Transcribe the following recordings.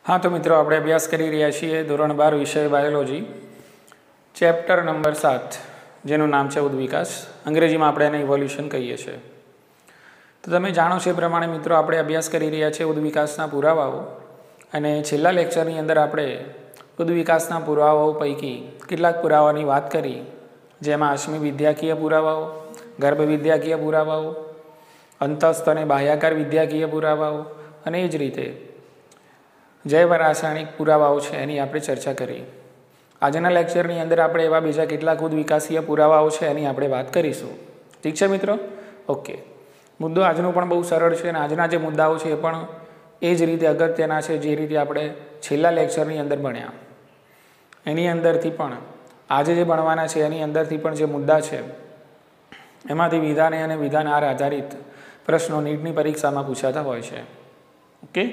हाँ तो मित्रों આપણે અભ્યાસ કરી રહ્યા છીએ ધોરણ 12 વિષય બાયોલોજી ચેપ્ટર નંબર 7 જેનું નામ છે ઉદ્વિકાસ અંગ્રેજીમાં આપણે એને ઇવોલ્યુશન કહીએ છીએ। તો તમે જાણો છો એ પ્રમાણે મિત્રો આપણે અભ્યાસ કરી રહ્યા છીએ ઉદ્વિકાસના પુરાવાઓ અને છેલ્લા લેક્ચરની અંદર આપણે ઉદ્વિકાસના પુરાવાઓ પૈકી કેટલાક પુરાવાની વાત કરી જેમાં અશ્મિ વિદ્યાકીય પુરાવાઓ ગર્ભ વિદ્યાકીય પુરાવાઓ અંતસ્થ અને બાહ્યાકાર વિદ્યાકીય પુરાવાઓ અને એ જ રીતે જૈવ રાસાયણિક પુરાવાઓ છે એની આપણે ચર્ચા કરી। આજના લેક્ચરની અંદર આપણે એવા બીજા કેટલાક ઉદ્વિકાસીય પુરાવાઓ છે એની આપણે વાત કરીશું। ઠીક છે મિત્રો? ઓકે, મુદ્દો આજનો પણ બહુ સરળ છે અને આજના જે મુદ્દાઓ છે એ પણ એ જ રીતે અગત્યના છે જે રીતે આપણે છેલ્લા લેક્ચરની અંદર ભણ્યા એની અંદરથી પણ આજે જે ભણવાના છે એની અંદરથી પણ જે મુદ્દા છે એમાંથી વિધાન અને વિધાન આર આધારિત પ્રશ્નો નીટની પરીક્ષામાં પૂછાતા હોય છે। ઓકે,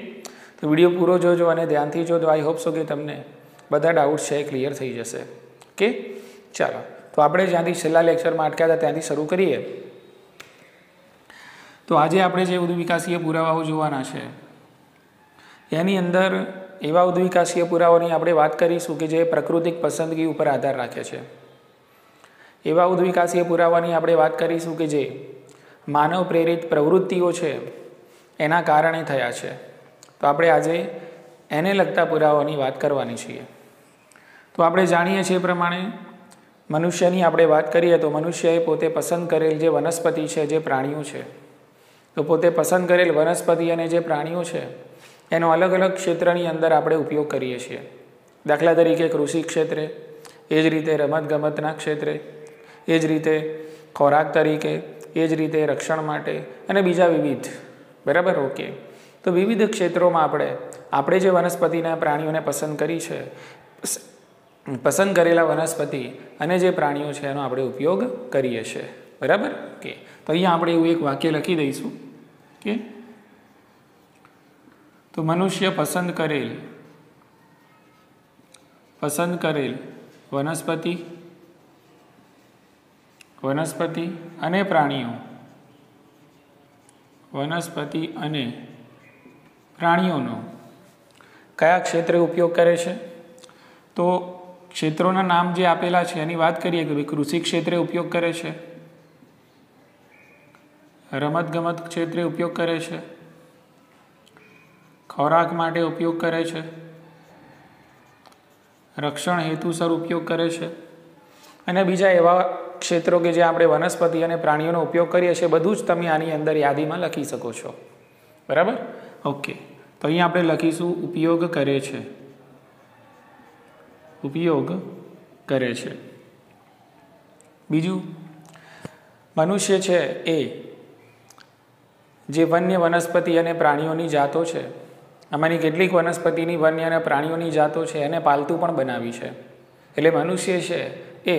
તો વિડીયો પૂરો જોજો અને ધ્યાનથી જોજો। આઈ હોપ સો કે તમને બધા ડાઉટ્સ છે એ ક્લિયર થઈ જશે। ઓકે, ચાલો તો આપણે જ્યાંથી છેલ્લા લેક્ચરમાં અટક્યા હતા ત્યાંથી શરૂ કરીએ। તો આજે આપણે જે ઉદ્વિકાસીય પુરાવાઓ જોવાના છે એની અંદર એવા ઉદ્વિકાસીય પુરાવાની આપણે વાત કરીશું કે જે પ્રાકૃતિક પસંદગી ઉપર આધાર રાખે છે। એવા ઉદ્વિકાસીય પુરાવાની આપણે વાત કરીશું કે જે માનવ પ્રેરિત પ્રવૃત્તિઓ છે એના કારણે થયા છે। તો આપણે આજે એને લગતા પુરાવાની વાત કરવાની છીએ। તો આપણે જાણીએ છીએ પ્રમાણે મનુષ્યની આપણે વાત કરીએ તો મનુષ્યએ પોતે પસંદ કરેલ જે વનસ્પતિ છે જે પ્રાણીઓ છે તો પોતે પસંદ કરેલ વનસ્પતિ અને જે પ્રાણીઓ છે એનો અલગ અલગ ક્ષેત્રની અંદર આપણે ઉપયોગ કરીએ છીએ। દાખલા તરીકે કૃષિ ક્ષેત્રે, એ જ રીતે રમતગમતના ક્ષેત્રે, એ જ રીતે ખોરાક તરીકે, એ જ રીતે રક્ષણ માટે અને બીજા વિવિધ, બરાબર? ઓકે, તો વિવિધ ક્ષેત્રોમાં આપણે જે વનસ્પતિના પ્રાણીઓને પસંદ કરી છે પસંદ કરેલા વનસ્પતિ અને જે પ્રાણીઓ છે એનો આપણે ઉપયોગ કરીએ છીએ, બરાબર? ઓકે, તો અહીંયા આપણે એવું એક વાક્ય લખી દઈશું કે તો મનુષ્ય પસંદ કરેલ વનસ્પતિ અને પ્રાણીઓનો કયા ક્ષેત્રે ઉપયોગ કરે છે? તો ક્ષેત્રોના નામ જે આપેલા છે એની વાત કરીએ કે કૃષિ ક્ષેત્રે ઉપયોગ કરે છે, રમતગમત ક્ષેત્રે ઉપયોગ કરે છે, ખોરાક માટે ઉપયોગ કરે છે, રક્ષણ હેતુસર ઉપયોગ કરે છે અને બીજા એવા ક્ષેત્રો કે જે આપણે વનસ્પતિ અને પ્રાણીઓનો ઉપયોગ કરીએ છીએ બધું જ તમે આની અંદર યાદીમાં લખી શકો છો, બરાબર? ઓકે, તો અહીંયા આપણે લખીશું ઉપયોગ કરે છે। બીજું, મનુષ્ય છે એ જે વન્ય વનસ્પતિ અને પ્રાણીઓની જાતો છે આમાંની કેટલીક વનસ્પતિની વન્ય અને પ્રાણીઓની જાતો છે એને પાલતુ પણ બનાવી છે। એટલે મનુષ્ય છે એ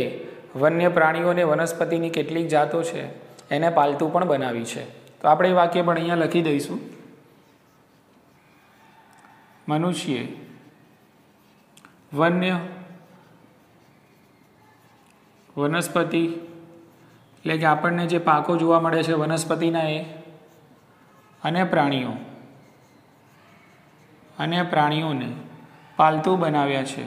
વન્ય પ્રાણીઓ અને વનસ્પતિની કેટલીક જાતો છે એને પાલતુ પણ બનાવી છે। તો આપણે એ વાક્ય પણ અહીંયા લખી દઈશું, મનુષ્ય વન્ય વનસ્પતિ એટલે કે આપણને જે પાકો જોવા મળે છે વનસ્પતિના એ અને પ્રાણીઓને પાલતુ બનાવ્યા છે।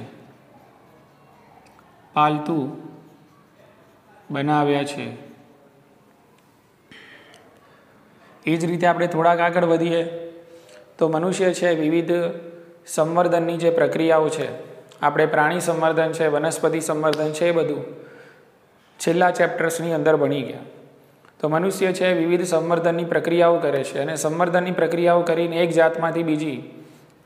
એ જ રીતે આપણે થોડાક આગળ વધીએ તો મનુષ્ય છે વિવિધ સંવર્ધનની જે પ્રક્રિયાઓ છે, આપણે પ્રાણી સંવર્ધન છે, વનસ્પતિ સંવર્ધન છે, એ બધું છેલ્લા ચેપ્ટર્સની અંદર ભણી ગયા। તો મનુષ્ય છે વિવિધ સંવર્ધનની પ્રક્રિયાઓ કરે છે અને સંવર્ધનની પ્રક્રિયાઓ કરીને એક જાતમાંથી બીજી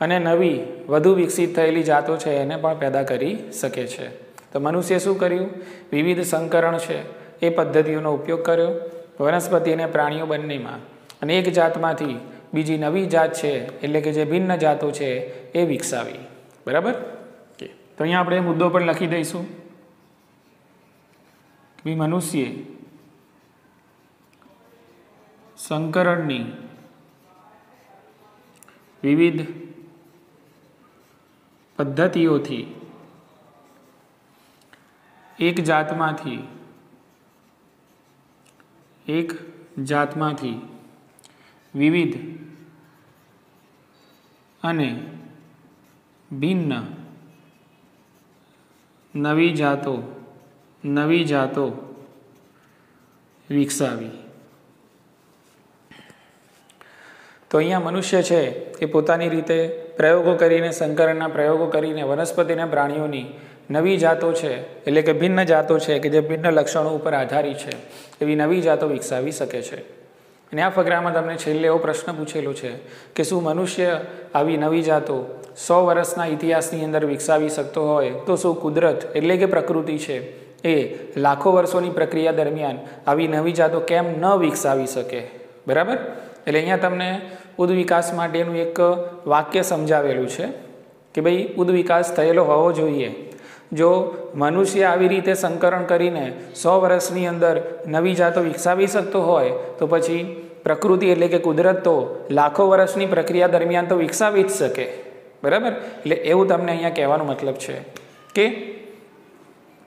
અને નવી વધુ વિકસિત થયેલી જાતો છે એને પણ પેદા કરી શકે છે। તો મનુષ્ય શું કર્યું? વિવિધ સંકરણ છે એ પદ્ધતિઓનો ઉપયોગ કર્યો વનસ્પતિ અને પ્રાણીઓ બંનેમાં અને એક જાતમાંથી બીજી નવી જાત છે એટલે કે જે ભિન્ન જાતો છે એ વિકસાવી, બરાબર? ઓકે, તો અહીંયા આપણે મુદ્દો પણ લખી દઈશું કે મનુષ્ય સંકરણની વિવિધ પદ્ધતિઓથી એક જાતમાંથી વિવિધ અને ભિન્ન નવી જાતો વિકસાવી. તો અહીંયા મનુષ્ય છે એ પોતાની રીતે પ્રયોગો કરીને, સંકરણના પ્રયોગો કરીને વનસ્પતિ અને પ્રાણીઓની નવી જાતો છે, એટલે કે ભિન્ન જાતો છે કે જે ભિન્ન લક્ષણો ઉપર આધારિત છે, એવી નવી જાતો વિકસાવી શકે છે. અને આ ફકરામાં તમને છેલ્લે એવો પ્રશ્ન પૂછેલો છે કે શું મનુષ્ય આવી નવી જાતો 100 વર્ષના ઇતિહાસની અંદર વિકસાવી શકતો હોય તો શું કુદરત એટલે કે પ્રકૃતિ છે એ લાખો વર્ષોની પ્રક્રિયા દરમિયાન આવી નવી જાતો કેમ ન વિકસાવી શકે? બરાબર. એટલે અહીંયા તમને ઉદ્વિકાસ માટેનું એક વાક્ય સમજાવેલું છે કે ભાઈ ઉદ્વિકાસ થયેલો હોવો જોઈએ. જો મનુષ્ય આવી રીતે સંકરણ કરીને 100 વર્ષની અંદર નવી જાતો વિકસાવી શકતો હોય તો પછી પ્રકૃતિ એટલે કે કુદરત તો લાખો વર્ષની પ્રક્રિયા દરમિયાન તો વિકસાવી જ શકે. બરાબર. એટલે એવું તમને અહીંયા કહેવાનો મતલબ છે કે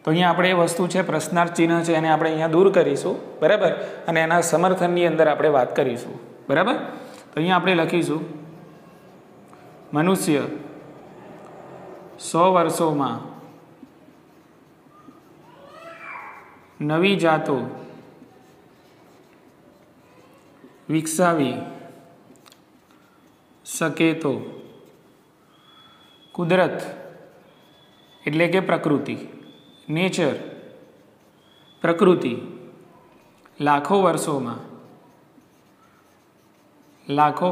તો અહીંયા આપણે એ વસ્તુ છે પ્રશ્નાર્થ ચિહ્ન છે એને આપણે અહીંયા દૂર કરીશું. બરાબર. અને એના સમર્થનની અંદર આપણે વાત કરીશું. બરાબર. તો અહીંયા આપણે લખીશું મનુષ્ય 100 વર્ષોમાં નવી જાતો વિકસાવી શકે તો કુદરત એટલે કે પ્રકૃતિ, નેચર, પ્રકૃતિ લાખો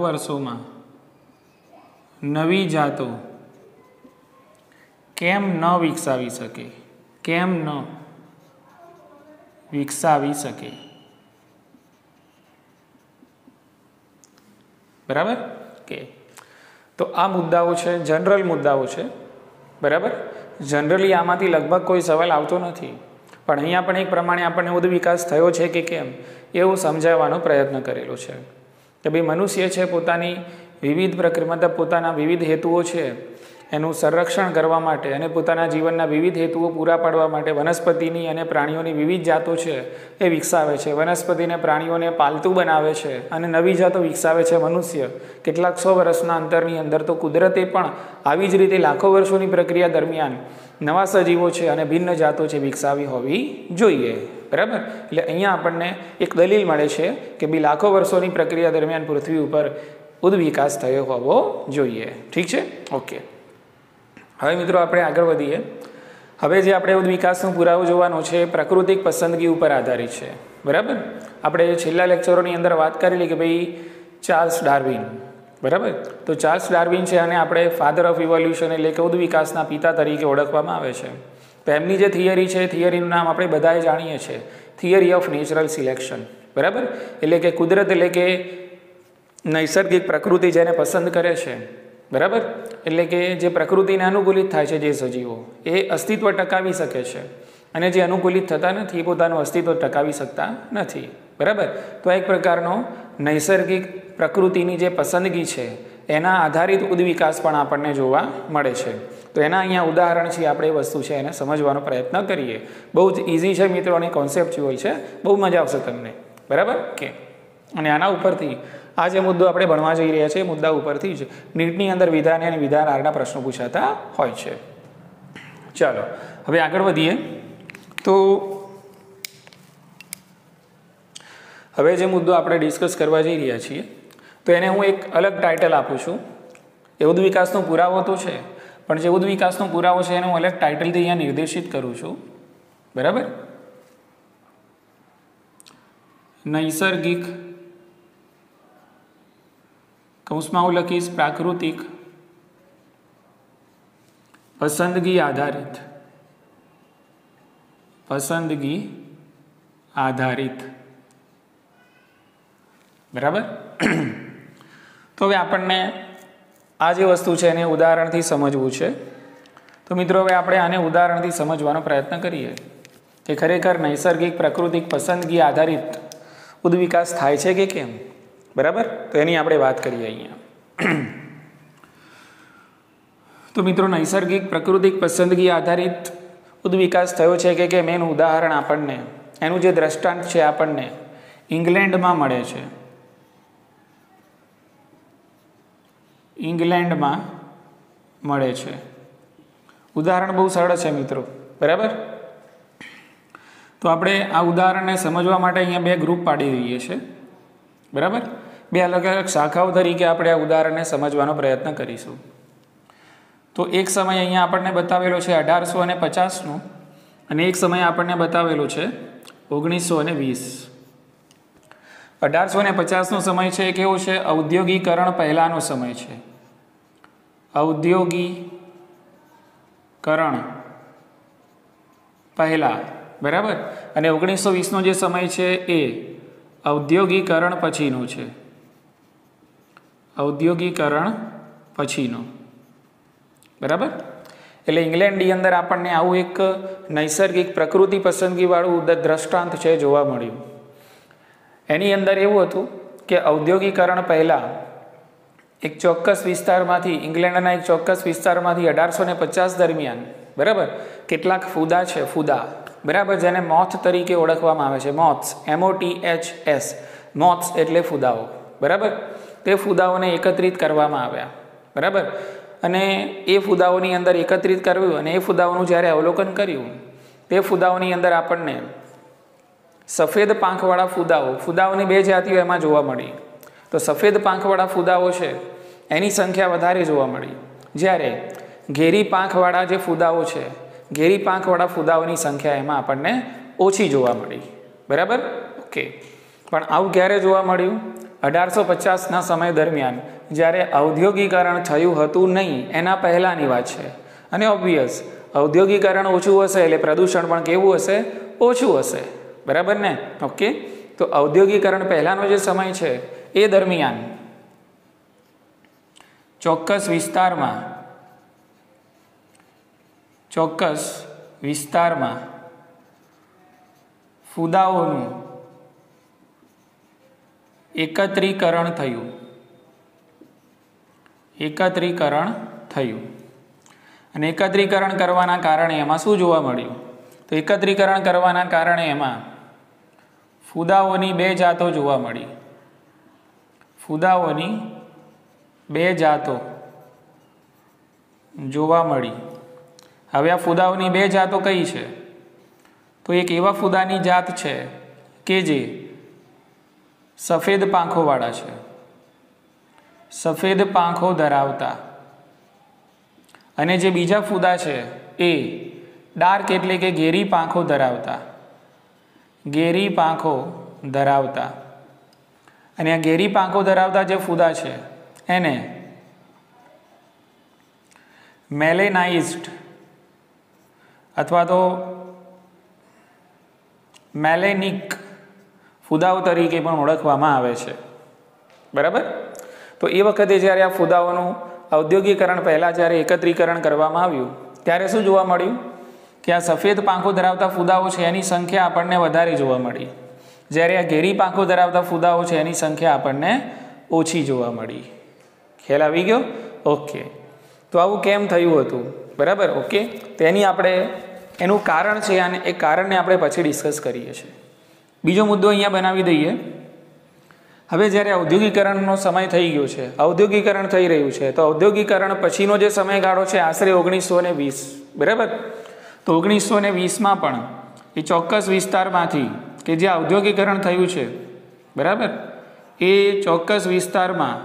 વર્ષોમાં નવી જાતો કેમ ન વિકસાવી શકે? કેમ ન વિકસાવી શકે? બરાબર કે તો આ મુદ્દાઓ છે, જનરલ મુદ્દાઓ છે. બરાબર. જનરલી આમાંથી લગભગ કોઈ સવાલ આવતો નથી, પણ અહીંયા પણ એક પ્રમાણે આપણને ઉદ્વિકાસ થયો છે કે કેમ એવું સમજાવવાનો પ્રયત્ન કરેલો છે કે ભાઈ મનુષ્ય છે પોતાની વિવિધ પ્રક્રિયા, પોતાના વિવિધ હેતુઓ છે એનું સંરક્ષણ કરવા માટે અને પોતાના જીવનના વિવિધ હેતુઓ પૂરા પાડવા માટે વનસ્પતિની અને પ્રાણીઓની વિવિધ જાતો છે એ વિકસાવે છે. વનસ્પતિને પ્રાણીઓને પાલતુ બનાવે છે અને નવી જાતો વિકસાવે છે મનુષ્ય. કેટલાક 100 વર્ષના અંતરની અંદર તો કુદરતે પણ આવી જ રીતે લાખો વર્ષોની પ્રક્રિયા દરમિયાન નવા સજીવો છે અને ભિન્ન જાતો છે વિકસાવી હોવી જોઈએ. બરાબર. એટલે અહીંયા આપણને એક દલીલ મળે છે કે ભાઈ લાખો વર્ષોની પ્રક્રિયા દરમિયાન પૃથ્વી ઉપર ઉદ્વિકાસ થયો હોવો જોઈએ. ઠીક છે. ઓકે. હવે મિત્રો આપણે આગળ વધીએ. હવે જે આપણે ઉદ્વિકાસનો પુરાવો જોવાનો છે પ્રાકૃતિક પસંદગી ઉપર આધારિત છે. બરાબર. આપણે છેલ્લા લેક્ચરોની અંદર વાત કરેલી કે ભાઈ ચાર્લ્સ ડાર્વિન. બરાબર. તો ચાર્લ્સ ડાર્વિન છે અને આપણે ફાધર ઓફ ઇવોલ્યુશન એટલે કે ઉદ્વિકાસના પિતા તરીકે ઓળખવામાં આવે છે. તો એમની જે થિયરી છે, થિયરીનું નામ આપણે બધાએ જાણીએ છીએ, થિયરી ઓફ નેચરલ સિલેક્શન. બરાબર. એટલે કે કુદરત એટલે કે નૈસર્ગિક પ્રકૃતિ જેને પસંદ કરે છે. બરાબર. એટલે કે જે પ્રકૃતિને અનુકૂલિત થાય છે જે સજીવો એ અસ્તિત્વ ટકાવી શકે છે અને જે અનુકૂલિત થતા નથી એ પોતાનું અસ્તિત્વ ટકાવી શકતા નથી. બરાબર. તો એક પ્રકારનો નૈસર્ગિક પ્રકૃતિની જે પસંદગી છે એના આધારિત ઉદ્વિકાસ પણ આપણને જોવા મળે છે. તો એના અહીંયા ઉદાહરણ છે, આપણે એ વસ્તુ છે એને સમજવાનો પ્રયત્ન કરીએ. બહુ જ ઇઝી છે મિત્રો અને કોન્સેપ્ચ્યુઅલ છે, બહુ મજા આવશે તમને. બરાબર કે અને આના ઉપરથી આ જે મુદ્દો આપણે ભણવા જઈ રહ્યા છીએ એ મુદ્દા ઉપરથી જ નીટની અંદર વિધાન અને વિધાન આરના પ્રશ્નો પૂછાતા હોય છે. ચાલો હવે આગળ વધીએ. તો હવે જે મુદ્દો આપણે ડિસ્કસ કરવા જઈ રહ્યા છીએ તો એને હું એક અલગ ટાઇટલ આપું છું. એ ઉદ્વિકાસનો પુરાવો તો છે, પણ જે ઉદ્વિકાસનો પુરાવો છે એને હું અલગ ટાઇટલથી અહીંયા નિર્દેશિત કરું છું. બરાબર. નૈસર્ગિક કૌંસમાં હું લખીશ પ્રાકૃતિક પસંદગી આધારિત. બરાબર. તો હવે આપણને આ જે વસ્તુ છે એને ઉદાહરણથી સમજવું છે. તો મિત્રો હવે આપણે આને ઉદાહરણથી સમજવાનો પ્રયત્ન કરીએ કે ખરેખર નૈસર્ગિક પ્રાકૃતિક પસંદગી આધારિત ઉદ્વિકાસ થાય છે કે કેમ. બરાબર. તો એની આપણે વાત કરીએ અહીંયા. તો મિત્રો નૈસર્ગિક પ્રાકૃતિક પસંદગી આધારિત ઉદ્વિકાસ થયો છે કે કેમ એનું ઉદાહરણ આપણને, એનું જે દ્રષ્ટાંત છે આપણને ઇંગ્લેન્ડમાં મળે છે. ઇંગ્લેન્ડમાં મળે છે। ઉદાહરણ બહુ સરળ છે મિત્રો, બરાબર। તો આપણે આ ઉદાહરણને સમજવા માટે અહીંયા બે ગ્રુપ પાડી દઈએ છીએ, બરાબર। બે અલગ અલગ શાખાઓ તરીકે આપણે આ ઉદાહરણને સમજવાનો પ્રયત્ન કરીશું। તો એક સમય અહીંયા આપણને બતાવેલો છે 1850નો અને એક સમય આપણને બતાવેલો છે 1920। 1850નો સમય છે એ કેવો છે? ઔદ્યોગિકરણ પહેલાનો સમય છે, ઔદ્યોગિકરણ પહેલા, બરાબર। અને 1920નો જે સમય છે એ ઔદ્યોગિકરણ પછીનો છે, ઔદ્યોગિકરણ પછીનો, બરાબર। એટલે ઇંગ્લેન્ડની અંદર આપણને આવું એક નૈસર્ગિક પ્રકૃતિ પસંદગીવાળું દ્રષ્ટાંત છે જોવા મળ્યું। એની અંદર એવું હતું કે ઔદ્યોગિકરણ પહેલાં એક ચોક્કસ વિસ્તારમાંથી, ઇંગ્લેન્ડના એક ચોક્કસ વિસ્તારમાંથી 1850 દરમિયાન, બરાબર, કેટલાક ફૂદા છે, ફૂદા, બરાબર, જેને મોથ તરીકે ઓળખવામાં આવે છે, મોથ્સ, MOTHS, મોથ્સ એટલે ફૂદાઓ, બરાબર। તે ફૂદાઓને એકત્રિત કરવામાં આવ્યા, બરાબર। અને એ ફૂદાઓની અંદર એકત્રિત કર્યું અને એ ફૂદાઓનું જ્યારે અવલોકન કર્યું, તે ફૂદાઓની અંદર આપણને સફેદ પાંખવાળા ફૂદાઓની બે જાતિઓ એમાં જોવા મળી। તો સફેદ પાંખવાળા ફૂદાઓ છે એની સંખ્યા વધારે જોવા મળી, જ્યારે ઘેરી પાંખવાળા જે ફૂદાઓ છે, ઘેરી પાંખવાળા ફૂદાઓની સંખ્યા એમાં આપણને ઓછી જોવા મળી, બરાબર, ઓકે। પણ આવું ક્યારે જોવા મળ્યું? 1850ના સમય દરમિયાન, જ્યારે ઔદ્યોગિકરણ થયું હતું નહીં એના પહેલાંની વાત છે। અને ઓબ્વિયસ ઔદ્યોગિકરણ ઓછું હશે એટલે પ્રદૂષણ પણ કેવું હશે? ઓછું હશે, બરાબર ને, ઓકે। તો ઔદ્યોગિકરણ પહેલાંનો જે સમય છે એ દરમિયાન ચોક્કસ વિસ્તારમાં ફૂદાઓનું એકત્રીકરણ થયું, અને એકત્રીકરણ કરવાના કારણે એમાં શું જોવા મળ્યું? તો એકત્રીકરણ કરવાના કારણે એમાં ફૂદાઓની બે જાતો જોવા મળી, ફૂદાઓની બે જાતો જોવા મળી। હવે આ ફૂદાઓની બે જાતો કઈ છે? તો એક એવા ફૂદાની જાત છે કે જે સફેદ પાંખોવાળા છે, સફેદ પાંખો ધરાવતા, અને જે બીજા ફૂદા છે એ ડાર્ક એટલે કે ઘેરી પાંખો ધરાવતા, અને આ ઘેરી પાંખો ધરાવતા જે ફૂદા છે એને મેલેનાઇઝ્ડ અથવા તો મેલેનિક ફૂદાઓ તરીકે પણ ઓળખવામાં આવે છે, બરાબર। તો એ વખતે જ્યારે આ ફૂદાઓનું ઔદ્યોગિકરણ પહેલાં જ્યારે એકત્રીકરણ કરવામાં આવ્યું ત્યારે શું જોવા મળ્યું? કે આ સફેદ પાંખો ધરાવતા ફૂદાઓ છે એની સંખ્યા આપણને વધારે જોવા મળી, જ્યારે આ ઘેરી પાંખો ધરાવતા ફૂદાઓ છે એની સંખ્યા આપણને ઓછી જોવા મળી। ખ્યાલ આવી ગયો? ઓકે। તો આવું કેમ થયું હતું, બરાબર, ઓકે। તો એનું કારણ છે અને એ કારણને આપણે પછી ડિસ્કસ કરીએ છીએ। બીજો મુદ્દો અહીંયા બનાવી દઈએ। હવે જ્યારે ઔદ્યોગિકરણનો સમય થઈ ગયો છે, ઔદ્યોગિકરણ થઈ રહ્યું છે, તો ઔદ્યોગિકરણ પછીનો જે સમયગાળો છે આશરે 1920, બરાબર। તો 1920માં પણ એ ચોક્કસ વિસ્તારમાંથી કે જે ઔદ્યોગિકરણ થયું છે, બરાબર, એ ચોક્કસ વિસ્તારમાં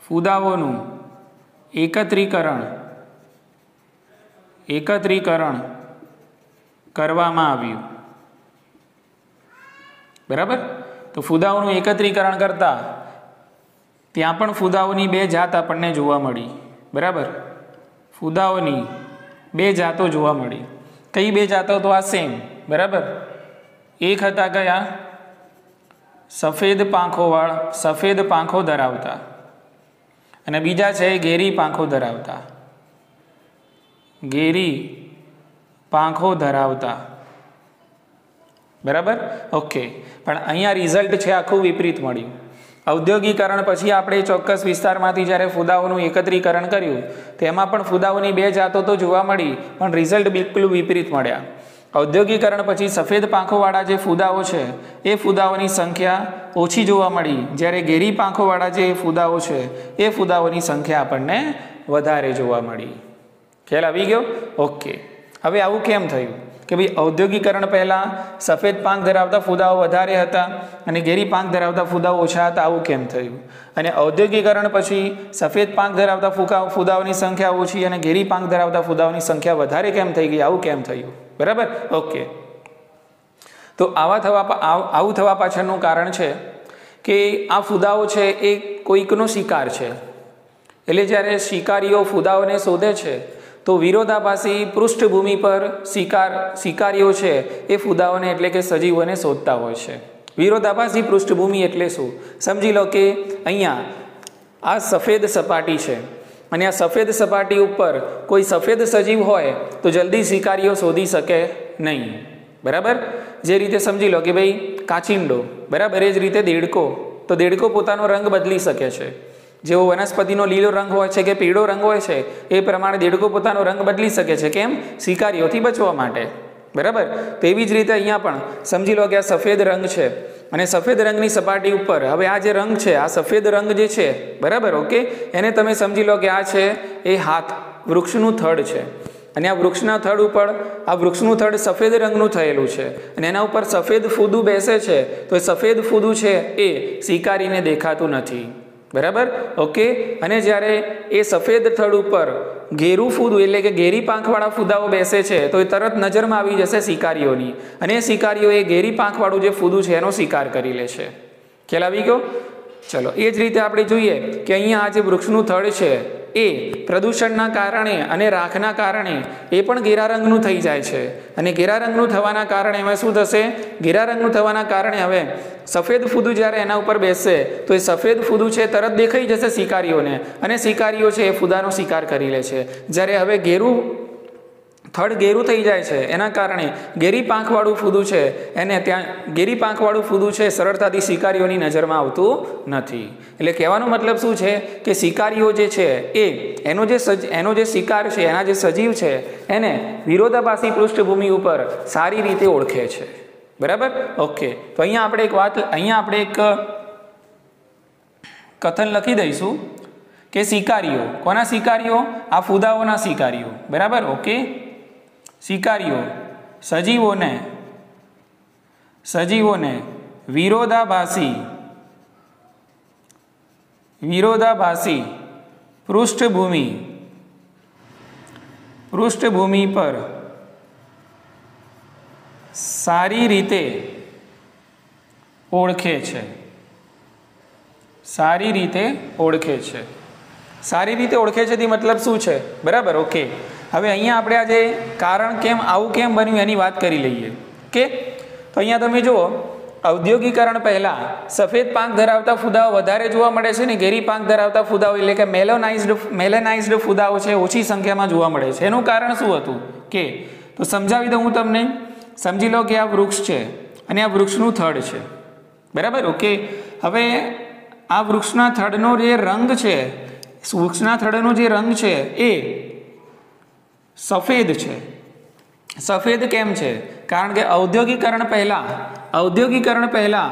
ફૂદાઓનું એકત્રીકરણ કરવામાં આવ્યું, બરાબર। તો ફૂદાઓનું એકત્રીકરણ કરતા ત્યાં પણ ફૂદાઓની બે જાત આપણને જોવા મળી, બરાબર, ફૂદાઓની બે જાતો જોવા મળી। કઈ બે જાતો? તો આ સેમ, બરાબર। એક હતા કયા? સફેદ પાંખો ધરાવતા, અને બીજા છે ઘેરી પાંખો ધરાવતા, બરાબર, ઓકે। પણ અહીંયા રિઝલ્ટ છે આખું વિપરીત મળ્યું। ઔદ્યોગિકરણ પછી આપણે ચોક્કસ વિસ્તારમાંથી જ્યારે ફૂદાઓનું એકત્રીકરણ કર્યું તેમાં પણ ફૂદાઓની બે જાતો તો જોવા મળી, પણ રિઝલ્ટ બિલકુલ વિપરીત મળ્યા। ઔદ્યોગિકરણ પછી સફેદ પાંખોવાળા જે ફૂદાઓ છે એ ફૂદાઓની સંખ્યા ઓછી જોવા મળી, જ્યારે ઘેરી પાંખોવાળા જે ફૂદાઓ છે એ ફૂદાઓની સંખ્યા આપણને વધારે જોવા મળી. ખ્યાલ આવી ગયો? ઓકે. હવે આવું કેમ થયું કે ભાઈ ઔદ્યોગિકરણ પહેલાં સફેદ પાંખ ધરાવતા ફૂદાઓ વધારે હતા અને ઘેરી પાંખ ધરાવતા ફૂદાઓ ઓછા હતા? આવું કેમ થયું? અને ઔદ્યોગિકરણ પછી સફેદ પાંખ ધરાવતા ફૂદાઓની સંખ્યા ઓછી અને ઘેરી પાંખ ધરાવતા ફૂદાઓની સંખ્યા વધારે કેમ થઈ ગઈ? આવું કેમ થયું? બરાબર? ઓકે. તો આવું થવા પાછળનું કારણ છે કે આ ફૂદાઓ છે એ કોઈકનો શિકાર છે. એટલે જ્યારે શિકારીઓ ફૂદાઓને શોધે છે તો વિરોધાભાસી પૃષ્ઠભૂમિ પર શિકારીઓ છે એ ફૂદાઓને એટલે કે સજીવોને શોધતા હોય છે. વિરોધાભાસી પૃષ્ઠભૂમિ એટલે શું? સમજી લો કે અહીંયા આ સફેદ સપાટી છે અને આ સફેદ સપાટી ઉપર કોઈ સફેદ સજીવ હોય તો જલ્દી શિકારીઓ શોધી શકે નહીં. બરાબર? જે રીતે સમજી લો કે ભાઈ કાચિંડો, બરાબર, એ જ રીતે દેડકો, તો દેડકો પોતાનો રંગ બદલી શકે છે. જેવો વનસ્પતિનો લીલો રંગ હોય છે કે પીળો રંગ હોય છે એ પ્રમાણે દેડકો પોતાનો રંગ બદલી શકે છે. કેમ? શિકારીઓથી બચવા માટે. બરાબર? તો એવી જ રીતે અહીંયા પણ સમજી લો કે આ સફેદ રંગ છે અને સફેદ રંગની સપાટી ઉપર હવે આ જે રંગ છે, આ સફેદ રંગ જે છે, બરાબર, ઓકે, એને તમે સમજી લો કે આ છે એ વૃક્ષનું થડ છે અને આ વૃક્ષના થડ ઉપર આ વૃક્ષનું થડ સફેદ રંગનું થયેલું છે અને એના ઉપર સફેદ ફૂદું બેસે છે. તો એ સફેદ ફૂદું છે એ શિકારીને દેખાતું નથી. બરાબર? ઓકે. અને જ્યારે એ સફેદ થડ ઉપર ઘેરું ફૂદું એટલે કે ઘેરી પાંખવાળા ફૂદાઓ બેસે છે તો એ તરત નજરમાં આવી જશે શિકારીઓની અને એ શિકારીઓ એ ઘેરી પાંખવાળું જે ફૂદું છે એનો શિકાર કરી લે છે. ખ્યાલ આવી ગયો? ચલો, એ જ રીતે આપણે જોઈએ કે અહીંયા આ જે વૃક્ષનું થડ છે એ પ્રદૂષણના કારણે અને રાખના કારણે એ પણ ઘેરા રંગનું થઈ જાય છે અને ઘેરા રંગનું થવાના કારણે હવે શું થશે? ઘેરા રંગનું થવાના કારણે હવે સફેદ ફૂદું જ્યારે એના ઉપર બેસશે તો એ સફેદ ફૂદું છે તરત દેખાઈ જશે શિકારીઓને અને શિકારીઓ છે એ ફૂદાનો શિકાર કરી લે છે. જ્યારે હવે થડ ઘેરું થઈ જાય છે એના કારણે ઘેરી પાંખવાળું ફૂદું છે એને ત્યાં ઘેરી પાંખવાળું ફૂદું છે સરળતાથી શિકારીઓની નજરમાં આવતું નથી. એટલે કહેવાનો મતલબ શું છે કે શિકારીઓ જે છે એનો જે શિકાર છે, એના જે સજીવ છે એને વિરોધાભાસી પૃષ્ઠભૂમિ ઉપર સારી રીતે ઓળખે છે. બરાબર? ઓકે. તો અહીંયા આપણે એક કથન લખી દઈશું કે શિકારીઓ, કોના શિકારીઓ? આ ફૂદાઓના શિકારીઓ. બરાબર? ઓકે. શિકારીઓ સજીવોને વિરોધાભાસી પૃષ્ઠભૂમિ પર સારી રીતે ઓળખે છે. સારી રીતે ઓળખે છે તે મતલબ શું છે? બરાબર? ઓકે. હવે અહીંયા આપણે આજે કારણ આવું કેમ બન્યું એની વાત કરી લઈએ. કે તો અહીંયા તમે જુઓ, ઔદ્યોગિકરણ પહેલાં સફેદ પાંખ ધરાવતા ફૂદાઓ વધારે જોવા મળે છે ને ઘેરી પાંખ ધરાવતા ફૂદાઓ એટલે કે મેલેનાઇઝ્ડ ફૂદાઓ છે ઓછી સંખ્યામાં જોવા મળે છે. એનું કારણ શું હતું? કે તો સમજાવી દઉં હું તમને. સમજી લો કે આ વૃક્ષ છે અને આ વૃક્ષનું થડ છે. બરાબર? ઓકે. હવે આ વૃક્ષના થડનો જે રંગ છે, વૃક્ષના થડનો જે રંગ છે એ સફેદ છે. સફેદ કેમ છે? કારણ કે ઔદ્યોગિકરણ પહેલા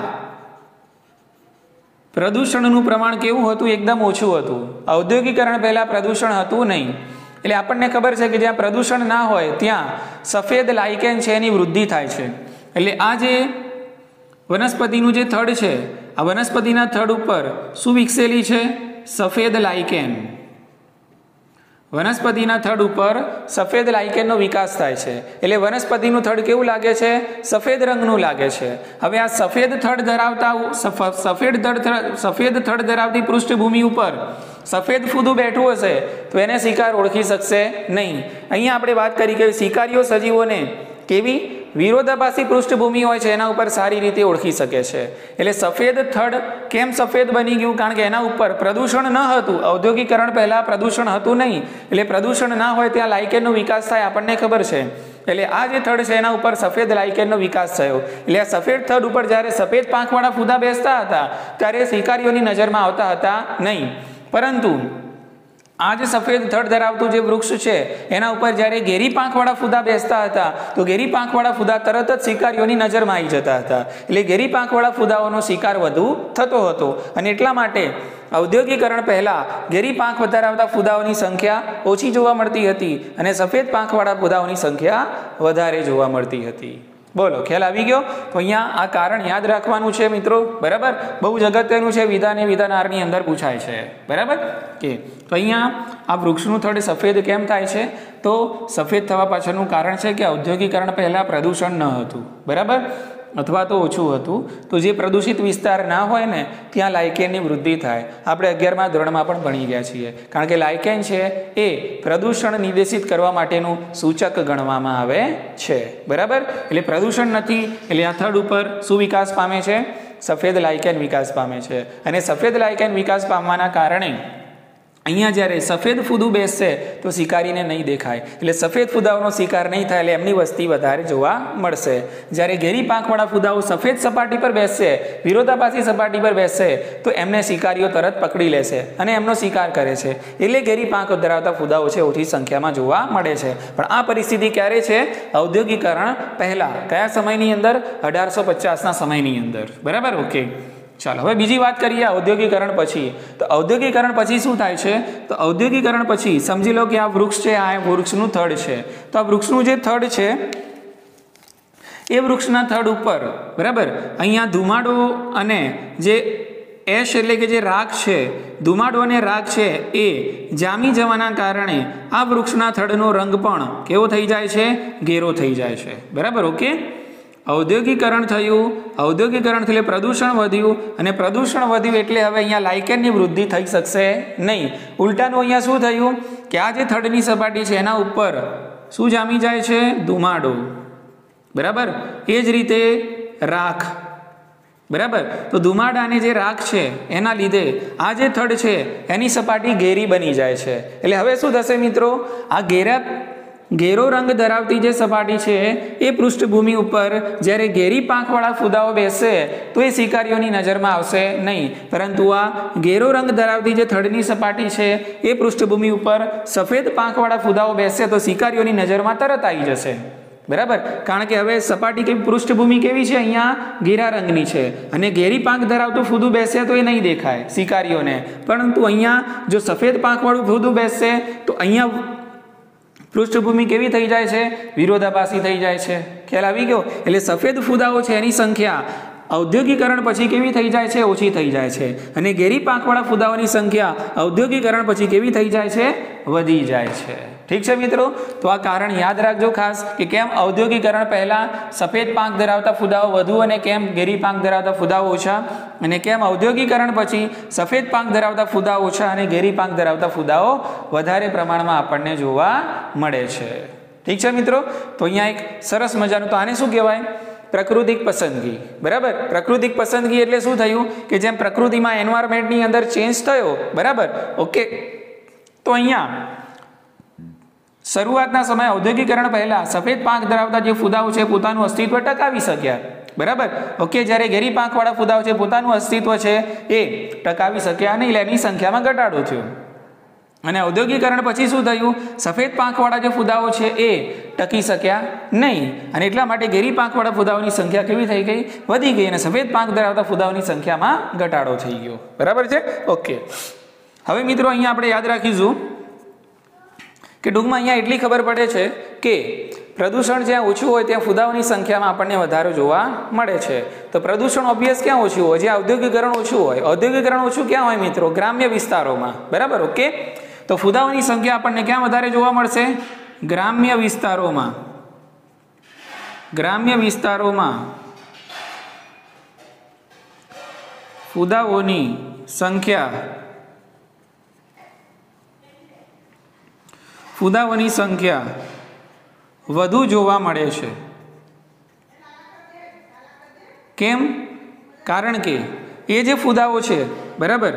પ્રદૂષણનું પ્રમાણ કેવું હતું? એકદમ ઓછું હતું. ઔદ્યોગિકરણ પહેલા પ્રદૂષણ હતું નહીં. એટલે આપણને ખબર છે કે જ્યાં પ્રદૂષણ ના હોય ત્યાં સફેદ લાઇકેન છે એની વૃદ્ધિ થાય છે. એટલે આ જે વનસ્પતિનું જે થડ છે, આ વનસ્પતિના થડ ઉપર શું વિકસેલી છે? સફેદ લાઇકેન. વનસ્પતિના થડ ઉપર સફેદ લાઇકેનનો વિકાસ થાય છે. એટલે વનસ્પતિનું થડ કેવું લાગે છે? સફેદ રંગનું લાગે છે. હવે આ સફેદ થડ ધરાવતી પૃષ્ઠભૂમિ ઉપર સફેદ ફૂદું બેઠું હશે તો એને શિકાર ઓળખી શકશે નહીં. અહીંયા આપણે વાત કરી કે શિકારીઓ સજીવોને કેવી વિરોધાભાસી પૃષ્ઠભૂમિ હોય છે એના ઉપર સારી રીતે ઓળખી શકે છે. એટલે સફેદ થડ કેમ સફેદ બની ગયું? કારણ કે એના ઉપર પ્રદૂષણ ન હતું. ઔદ્યોગિકરણ પહેલાં પ્રદૂષણ હતું નહીં. એટલે પ્રદૂષણ ના હોય ત્યાં લાઇકેનનો વિકાસ થાય આપણને ખબર છે. એટલે આ જે થડ છે એના ઉપર સફેદ લાઇકેનનો વિકાસ થયો. એટલે આ સફેદ થડ ઉપર જ્યારે સફેદ પાંખવાળા ફૂદા બેસતા હતા ત્યારે શિકારીઓની નજરમાં આવતા હતા નહીં. પરંતુ આ જે સફેદ થડ ધરાવતું જે વૃક્ષ છે એના ઉપર જ્યારે ઘેરી પાંખવાળા ફૂદા બેસતા હતા તો ઘેરી પાંખવાળા ફૂદા તરત જ શિકારીઓની નજરમાં આવી જતા હતા, એટલે ઘેરી પાંખવાળા ફૂદાઓનો શિકાર વધુ થતો હતો અને એટલા માટે ઔદ્યોગિકરણ પહેલા ઘેરી પાંખ ધરાવતા ફૂદાઓની સંખ્યા ઓછી જોવા મળતી હતી અને સફેદ પાંખવાળા ફૂદાઓની સંખ્યા વધારે જોવા મળતી હતી. બોલો, ખ્યાલ આવી ગયો? તો અહીંયા આ કારણ યાદ રાખવાનું છે મિત્રો, બરાબર? બહુ જ અગત્યનું છે, વિધાન એ વિધાનારની અંદર પૂછાય છે, બરાબર? કે તો અહીંયા આ વૃક્ષનું થડ સફેદ કેમ થાય છે? તો સફેદ થવા પાછળનું કારણ છે કે ઔદ્યોગિકરણ પહેલા પ્રદૂષણ ન હતું, બરાબર, અથવા તો ઓછું હતું. તો જે પ્રદૂષિત વિસ્તાર ના હોય ને ત્યાં લાઇકેનની વૃદ્ધિ થાય. આપણે 11મા ધોરણમાં પણ ભણી ગયા છીએ, કારણ કે લાઇકેન છે એ પ્રદૂષણ નિર્દેશિત કરવા માટેનું સૂચક ગણવામાં આવે છે, બરાબર? એટલે પ્રદૂષણ નથી એટલે આ થડ ઉપર શું વિકાસ પામે છે? સફેદ લાઇકેન વિકાસ પામે છે. અને સફેદ લાઇકેન વિકાસ પામવાના કારણે અહીંયા જ્યારે સફેદ ફૂદું બેસશે તો શિકારીને નહીં દેખાય, એટલે સફેદ ફૂદાઓનો શિકાર નહીં થાય, એટલે એમની વસ્તી વધારે જોવા મળશે. જ્યારે ઘેરી પાંખવાળા ફૂદાઓ સફેદ સપાટી પર બેસશે, વિરોધાભાસી સપાટી પર બેસશે, તો એમને શિકારીઓ તરત પકડી લેશે અને એમનો શિકાર કરે છે, એટલે ઘેરી પાંખ ધરાવતા ફૂદાઓ છે ઓછી સંખ્યામાં જોવા મળે છે. પણ આ પરિસ્થિતિ ક્યારે છે? ઔદ્યોગિકરણ પહેલા. કયા સમયની અંદર? 1850ના સમયની અંદર, બરાબર? ઓકે, ચાલો હવે બીજી વાત કરીએ ઔદ્યોગિકરણ પછી. તો ઔદ્યોગિકરણ પછી શું થાય છે? તો ઔદ્યોગિકરણ પછી સમજી લો કે આ વૃક્ષ છે, આ વૃક્ષનું થડ છે. તો આ વૃક્ષનું જે થડ છે એ વૃક્ષના થડ ઉપર, બરાબર, અહીંયા ધુમાડો અને જે એશ એટલે કે જે રાખ છે, ધુમાડો અને રાખ છે એ જામી જવાના કારણે આ વૃક્ષના થડનો રંગ પણ કેવો થઈ જાય છે? ઘેરો થઈ જાય છે, બરાબર? ઓકે, ઔદ્યોગિકરણ થયું, ઔદ્યોગિકરણ એટલે પ્રદૂષણ વધ્યું અને પ્રદૂષણ વધ્યું એટલે હવે અહીંયા લાઇકેનની વૃદ્ધિ થઈ શકશે નહીં. ઉલટાનું અહીંયા શું થયું કે આ જે થડની સપાટી છે એના ઉપર શું જામી જાય છે? ધુમાડો, બરાબર? એ જ રીતે રાખ, બરાબર? તો ધુમાડાની જે રાખ છે એના લીધે આ જે થડ છે એની સપાટી ઘેરી બની જાય છે. એટલે હવે શું થશે મિત્રો? આ ઘેરો રંગ ધરાવતી જે સપાટી છે એ પૃષ્ઠભૂમિ ઉપર જ્યારે ઘેરી પાંખવાળા ફૂદાઓ બેસશે તો એ શિકારીઓની નજરમાં આવશે નહીં, પરંતુ આ ઘેરો રંગ ધરાવતી જે થડની સપાટી છે એ પૃષ્ઠભૂમિ ઉપર સફેદ પાંખવાળા ફૂદાઓ બેસશે તો શિકારીઓની નજરમાં તરત આવી જશે, બરાબર? કારણ કે હવે સપાટી કે પૃષ્ઠભૂમિ કેવી છે? અહીંયા ઘેરા રંગની છે અને ઘેરી પાંખ ધરાવતું ફૂદું બેસશે તો એ નહીં દેખાય શિકારીઓને, પરંતુ અહીંયા જો સફેદ પાંખવાળું ફૂદું બેસશે તો અહીંયા પૃષ્ઠભૂમિ કેવી થઈ જાય છે? વિરોધાભાસી થઈ જાય છે. ખ્યાલ આવી ગયો? એટલે સફેદ ફૂદાઓ છે એની સંખ્યા ઔદ્યોગિકરણ પછી કેવી થઈ જાય છે? ઓછી થઈ જાય છે. અને ઘેરી પાંખવાળા ફૂદાઓની સંખ્યા ઔદ્યોગિકરણ પછી કેવી થઈ જાય છે? વધી જાય છે. ઠીક છે મિત્રો? તો આ કારણ યાદ રાખજો ખાસ કે કેમ ઔદ્યોગિકરણ પહેલા સફેદ પાંખ ધરાવતા ફૂદાઓ વધુ અને કેમ ઘેરી પાંખ ધરાવતા ફૂદાઓ ઓછા, અને કેમ ઔદ્યોગિકરણ પછી સફેદ પાંખ ધરાવતા ફૂદાઓ ઓછા અને ઘેરી પાંખ ધરાવતા ફૂદાઓ વધારે પ્રમાણમાં આપણને જોવા મળે છે. ઠીક છે મિત્રો? તો અહીંયા એક સરસ મજાનું, તો આને શું કહેવાય? પ્રાકૃતિક પસંદગી, બરાબર? પ્રાકૃતિક પસંદગી એટલે શું થયું કે જેમ પ્રકૃતિમાં એન્વાયરમેન્ટની અંદર ચેન્જ થયો, બરાબર? ઓકે, તો અહીંયા શરૂઆતના સમયે ઔદ્યોગિકરણ પહેલા સફેદ પાંખ ધરાવતા જે ફૂદાઓ છે પોતાનું અસ્તિત્વ ટકાવી શક્યા, બરાબર? ઓકે, જ્યારે ઘેરી પાંખવાળા ફૂદાઓ છે પોતાનું અસ્તિત્વ છે એ ટકાવી શક્યા નહીં, એટલે એની સંખ્યામાં ઘટાડો થયો. અને ઔદ્યોગિકરણ પછી શું થયું? સફેદ પાંખવાળા જે ફૂદાઓ છે એ ટકી શક્યા નહીં, અને એટલા માટે ઘેરી પાંખવાળા ફૂદાઓની સંખ્યા કેવી થઈ ગઈ? વધી ગઈ, અને સફેદ પાંખ ધરાવતા ફૂદાઓની સંખ્યામાં ઘટાડો થઈ ગયો, બરાબર છે? ઓકે, હવે મિત્રો અહીંયા આપણે યાદ રાખીશું કે ટૂંકમાં અહીંયા એટલી ખબર પડે છે કે પ્રદૂષણ જ્યાં ઓછું હોય ત્યાં ફૂદાઓની સંખ્યામાં આપણને વધારો જોવા મળે છે. તો પ્રદૂષણ ઓબ્વિયસ ક્યાં ઓછું હોય? જ્યાં ઔદ્યોગિકરણ ઓછું હોય. ઔદ્યોગિકરણ ઓછું ક્યાં હોય મિત્રો? ગ્રામ્ય વિસ્તારોમાં, બરાબર? ઓકે, તો ફૂદાઓની સંખ્યા આપણને ક્યાં વધારે જોવા મળશે? ગ્રામ્ય વિસ્તારોમાં. ગ્રામ્ય વિસ્તારોમાં ફૂદાઓની સંખ્યા વધુ જોવા મળે છે. કેમ? કારણ કે એ જે ફૂદાઓ છે, બરાબર,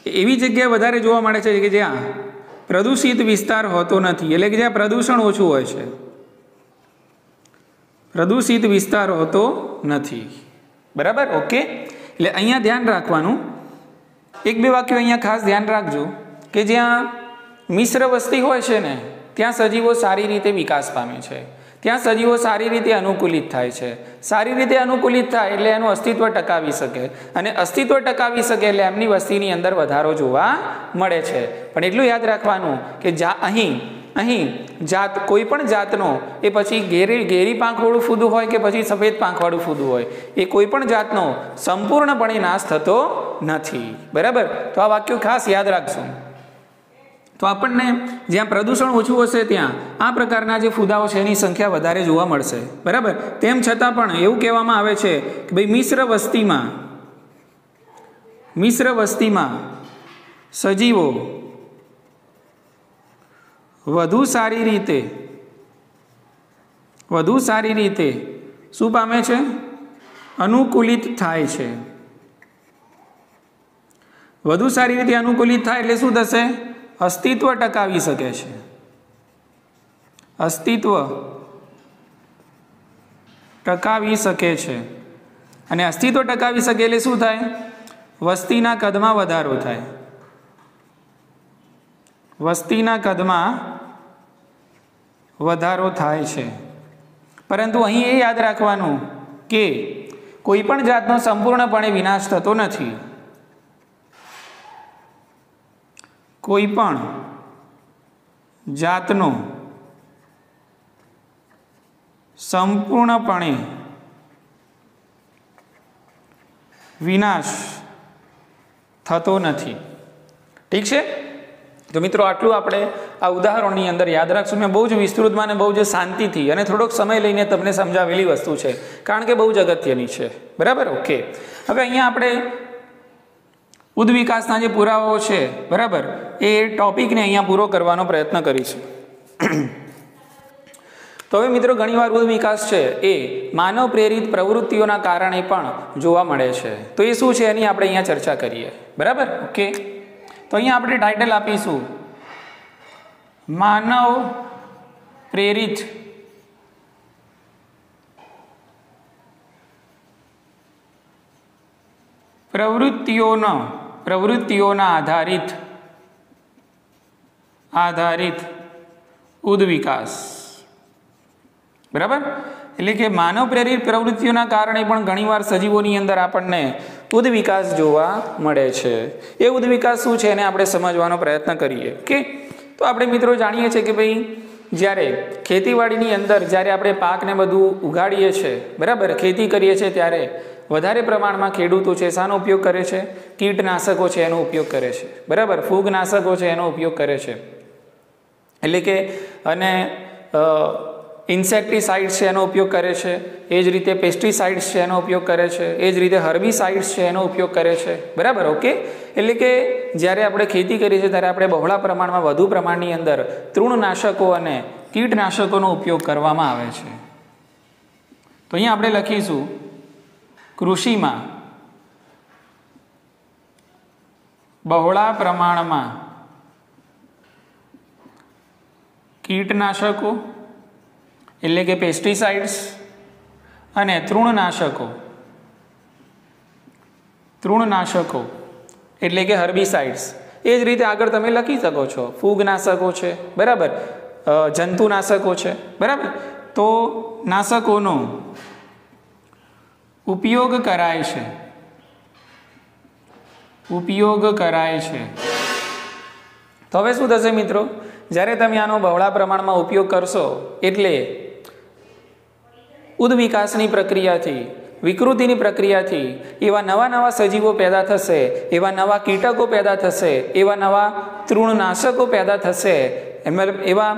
એવી જગ્યાએ વધારે જોવા મળે છે કે જ્યાં પ્રદૂષિત વિસ્તાર હોતો નથી, એટલે કે જ્યાં પ્રદૂષણ ઓછું હોય છે. પ્રદૂષિત વિસ્તાર હોતો નથી, બરાબર? ઓકે, એટલે અહીંયા ધ્યાન રાખવાનું, એક બે વાક્યો અહીંયા ખાસ ધ્યાન રાખજો કે જ્યાં મિશ્ર વસ્તી હોય છે ને ત્યાં સજીવો સારી રીતે વિકાસ પામે છે, ત્યાં સજીવો સારી રીતે અનુકૂલિત થાય છે. સારી રીતે અનુકૂલિત થાય એટલે એનું અસ્તિત્વ ટકાવી શકે, અને અસ્તિત્વ ટકાવી શકે એટલે એમની વસ્તીની અંદર વધારો જોવા મળે છે. પણ એટલું યાદ રાખવાનું કે અહીં જાત કોઈ પણ જાતનો, એ પછી ઘેરી પાંખવાળું ફૂદું હોય કે પછી સફેદ પાંખવાળું ફૂદું હોય, એ કોઈ પણ જાતનો સંપૂર્ણપણે નાશ થતો નથી. બરાબર? તો આ વાક્યો ખાસ યાદ રાખશું. તો આપણને જ્યાં પ્રદૂષણ ઓછું હશે ત્યાં આ પ્રકારના જે ફૂદાઓ છે એની સંખ્યા વધારે જોવા મળશે. બરાબર? તેમ છતાં પણ એવું કહેવામાં આવે છે કે ભાઈ મિશ્ર વસ્તીમાં સજીવો વધુ સારી રીતે શું પામે છે? અનુકૂલિત થાય છે. વધુ સારી રીતે અનુકૂલિત થાય એટલે શું થશે? અસ્તિત્વ ટકાવી શકે છે. અસ્તિત્વ ટકાવી શકે છે. અને અસ્તિત્વ ટકાવી શકે એટલે શું થાય? વસ્તીના કદમાં વધારો થાય. વસ્તીના કદમાં વધારો થાય છે. પરંતુ અહીં એ યાદ રાખવાનું કે કોઈ પણ જાતનો સંપૂર્ણપણે વિનાશ થતો નથી. કોઈ પણ જાતનો સંપૂર્ણપણે વિનાશ થતો નથી. ઠીક છે? તો મિત્રો આટલું આપણે આ ઉદાહરણની અંદર યાદ રાખશું. મેં બહુ જ વિસ્તૃતમાં અને બહુ જ શાંતિથી અને થોડોક સમય લઈને તમને સમજાવેલી વસ્તુ છે, કારણ કે બહુ જ અગત્યની છે. બરાબર? ઓકે. હવે અહીંયા આપણે ઉદ્વિકાસના જે પુરાવાઓ છે, બરાબર, એ ટોપિકને અહીંયા પૂરો કરવાનો પ્રયત્ન કરીશું. તો હવે મિત્રો ઘણીવાર ઉદ્વિકાસ છે એ માનવ પ્રેરિત પ્રવૃત્તિઓના કારણે પણ જોવા મળે છે. તો એ શું છે એની આપણે અહીંયા ચર્ચા કરીએ. બરાબર? ઓકે. તો અહીંયા આપણે ટાઇટલ આપીશું માનવ પ્રેરિત પ્રવૃત્તિઓના આધારિત ઉદ્વિકાસ. બરાબર? એટલે કે માનવ પ્રેરિત પ્રવૃત્તિઓના કારણે પણ ઘણીવાર સજીવોની અંદર આપણને ઉદ્વિકાસ જોવા મળે છે. એ ઉદ્વિકાસ શું છે એને આપણે સમજવાનો પ્રયત્ન કરીએ. કે તો આપણે મિત્રો જાણીએ છીએ કે ભાઈ જ્યારે ખેતીવાડીની અંદર જ્યારે આપણે પાકને બધું ઉગાડીએ છીએ, બરાબર, ખેતી કરીએ છીએ, ત્યારે વધારે પ્રમાણમાં ખેડૂતો છે શાનો ઉપયોગ કરે છે? કીટનાશકો છે એનો ઉપયોગ કરે છે. બરાબર? ફૂગનાશકો છે એનો ઉપયોગ કરે છે. એટલે કે અને ઇન્સેક્ટિસાઇડ્સ છે એનો ઉપયોગ કરે છે. એ જ રીતે પેસ્ટિસાઇડ્સ છે એનો ઉપયોગ કરે છે. એ જ રીતે હર્બિસાઇડ્સ છે એનો ઉપયોગ કરે છે. બરાબર? ઓકે. એટલે કે જ્યારે આપણે ખેતી કરીએ છીએ ત્યારે આપણે બહોળા પ્રમાણમાં, વધુ પ્રમાણની અંદર તૃણનાશકો અને કીટનાશકોનો ઉપયોગ કરવામાં આવે છે. તો અહીંયા આપણે લખીશું કૃષિમાં બહોળા પ્રમાણમાં કીટનાશકો એટલે કે પેસ્ટિસાઇડ્સ અને તૃણનાશકો એટલે કે હર્બિસાઇડ્સ. એ જ રીતે આગળ તમે લખી શકો છો ફૂગનાશકો છે, બરાબર, જંતુનાશકો છે. બરાબર? તો નાશકોનો ઉપયોગ કરાય છે. તો હવે શું થશે મિત્રો? જ્યારે તમે આનો બહોળા પ્રમાણમાં ઉપયોગ કરશો એટલે ઉદ્વિકાસની પ્રક્રિયાથી, વિકૃતિની પ્રક્રિયાથી એવા નવા સજીવો પેદા થશે, એવા નવા કીટકો પેદા થશે, એવા નવા તૃણનાશકો પેદા થશે, એવા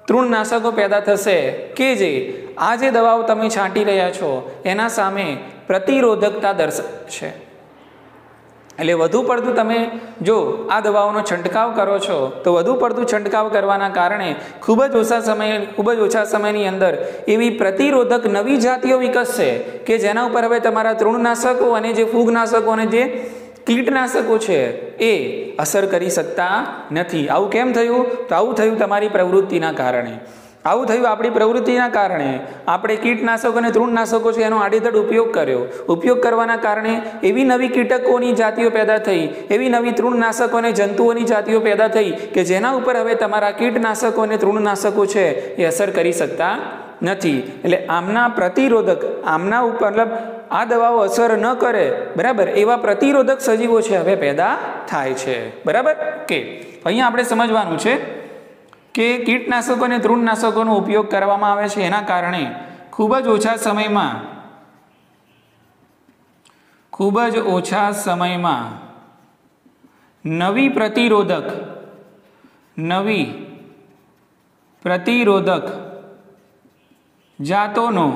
તૃણનાશકો પેદા થશે કે જે આ જે દવાઓ તમે છાંટી રહ્યા છો એના સામે પ્રતિરોધકતા દર્શાવશે. એટલે વધુ પડતું તમે જો આ દવાઓનો છંટકાવ કરો છો તો વધુ પડતું છંટકાવ કરવાના કારણે ખૂબ જ ઓછા સમયની અંદર એવી પ્રતિરોધક નવી જાતિઓ વિકસશે કે જેના ઉપર હવે તમારા તૃણનાશકો અને જે ફૂગનાશકો અને જે કીટનાશકો છે એ અસર કરી શકતા નથી. આવું કેમ થયું? તો આવું થયું તમારી પ્રવૃત્તિના કારણે. આવું થયું આપણી પ્રવૃત્તિના કારણે. આપણે કીટનાશકો અને તૃણનાશકો છે એનો આડેધડ ઉપયોગ કર્યો. ઉપયોગ કરવાના કારણે એવી નવી કીટકોની જાતિઓ પેદા થઈ, એવી નવી તૃણનાશકો અને જંતુઓની જાતિઓ પેદા થઈ કે જેના ઉપર હવે તમારા કીટનાશકો અને તૃણનાશકો છે એ અસર કરી શકતા નથી. એટલે આમના પ્રતિરોધક, આમના ઉપર મતલબ આ દવાઓ અસર ન કરે, બરાબર, એવા પ્રતિરોધક સજીવો છે હવે પેદા થાય છે. બરાબર કે અહીંયા આપણે સમજવાનું છે કે કીટનાશકો અને તૃણનાશકોનો ઉપયોગ કરવામાં આવે છે એના કારણે ખૂબ જ ઓછા સમયમાં નવી પ્રતિરોધક જાતોનો